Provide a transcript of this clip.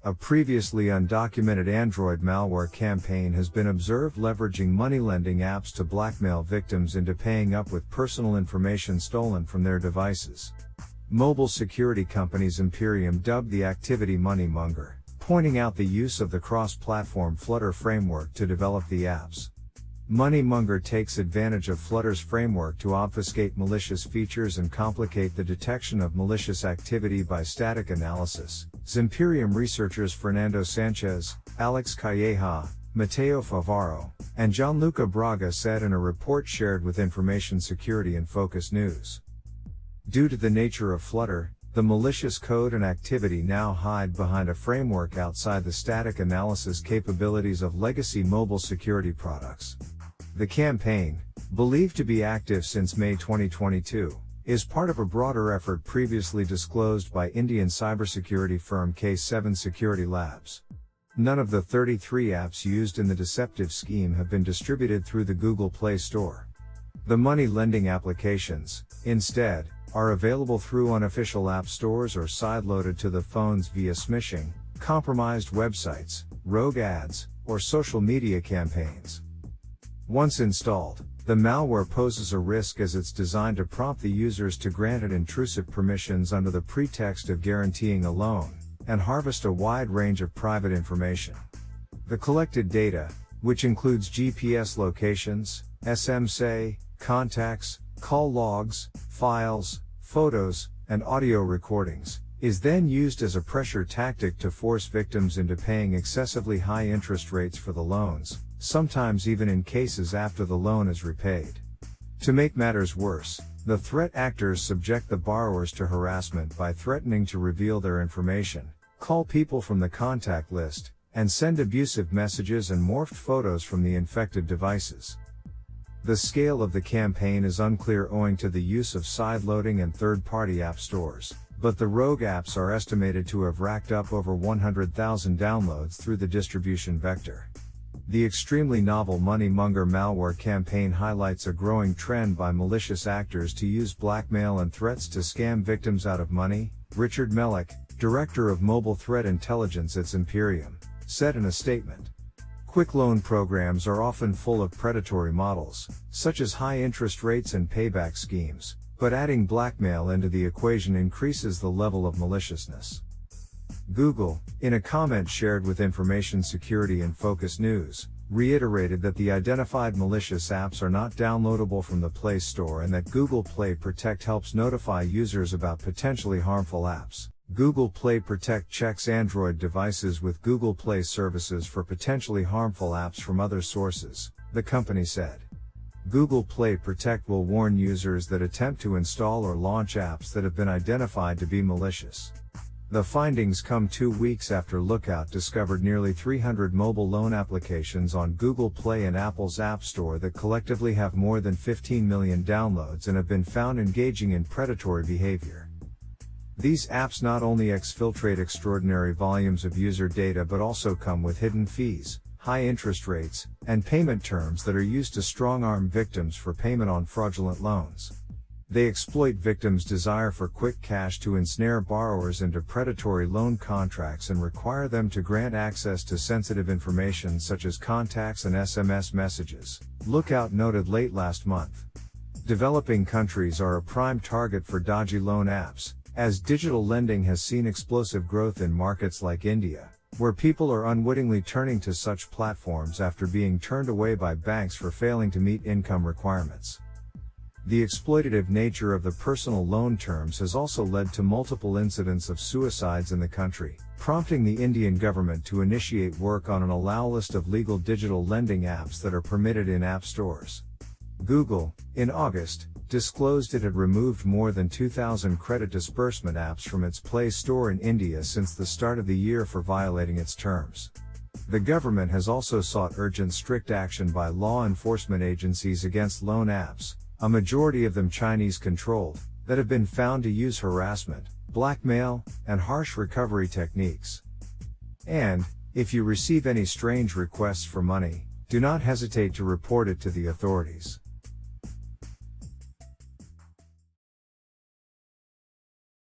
A previously undocumented Android malware campaign has been observed leveraging money-lending apps to blackmail victims into paying up with personal information stolen from their devices. Mobile security companies Imperium dubbed the activity money-monger, pointing out the use of the cross-platform Flutter framework to develop the apps. Money-monger takes advantage of Flutter's framework to obfuscate malicious features and complicate the detection of malicious activity by static analysis, Imperium researchers Fernando Sanchez, Alex Calleja, Mateo Favaro, and Gianluca Braga said in a report shared with Information Security and Focus News. Due to the nature of Flutter, the malicious code and activity now hide behind a framework outside the static analysis capabilities of legacy mobile security products. The campaign, believed to be active since May 2022, is part of a broader effort previously disclosed by Indian cybersecurity firm K7 Security Labs. None of the 33 apps used in the deceptive scheme have been distributed through the Google Play Store. The money lending applications, instead, are available through unofficial app stores or sideloaded to the phones via smishing, compromised websites, rogue ads, or social media campaigns. Once installed, the malware poses a risk as it's designed to prompt the users to grant it intrusive permissions under the pretext of guaranteeing a loan, and harvest a wide range of private information. The collected data, which includes GPS locations, SMSA, contacts, call logs, files, photos, and audio recordings, is then used as a pressure tactic to force victims into paying excessively high interest rates for the loans, sometimes even in cases after the loan is repaid. To make matters worse, the threat actors subject the borrowers to harassment by threatening to reveal their information, call people from the contact list, and send abusive messages and morphed photos from the infected devices. The scale of the campaign is unclear owing to the use of sideloading and third-party app stores, but the rogue apps are estimated to have racked up over 100,000 downloads through the distribution vector. The extremely novel money-monger malware campaign highlights a growing trend by malicious actors to use blackmail and threats to scam victims out of money, Richard Mellick, director of mobile threat intelligence at Imperium, said in a statement. Quick loan programs are often full of predatory models, such as high interest rates and payback schemes, but adding blackmail into the equation increases the level of maliciousness. Google, in a comment shared with Information Security and Focus News, reiterated that the identified malicious apps are not downloadable from the Play Store and that Google Play Protect helps notify users about potentially harmful apps. Google Play Protect checks Android devices with Google Play services for potentially harmful apps from other sources, the company said. Google Play Protect will warn users that attempt to install or launch apps that have been identified to be malicious. The findings come 2 weeks after Lookout discovered nearly 300 mobile loan applications on Google Play and Apple's App Store that collectively have more than 15 million downloads and have been found engaging in predatory behavior. These apps not only exfiltrate extraordinary volumes of user data but also come with hidden fees, high interest rates, and payment terms that are used to strong-arm victims for payment on fraudulent loans. They exploit victims' desire for quick cash to ensnare borrowers into predatory loan contracts and require them to grant access to sensitive information such as contacts and SMS messages, Lookout noted late last month. Developing countries are a prime target for dodgy loan apps, as digital lending has seen explosive growth in markets like India, where people are unwittingly turning to such platforms after being turned away by banks for failing to meet income requirements. The exploitative nature of the personal loan terms has also led to multiple incidents of suicides in the country, prompting the Indian government to initiate work on an allow list of legal digital lending apps that are permitted in app stores. Google, in August, disclosed it had removed more than 2,000 credit disbursement apps from its Play Store in India since the start of the year for violating its terms. The government has also sought urgent strict action by law enforcement agencies against loan apps, a majority of them Chinese-controlled, that have been found to use harassment, blackmail, and harsh recovery techniques. And, if you receive any strange requests for money, do not hesitate to report it to the authorities.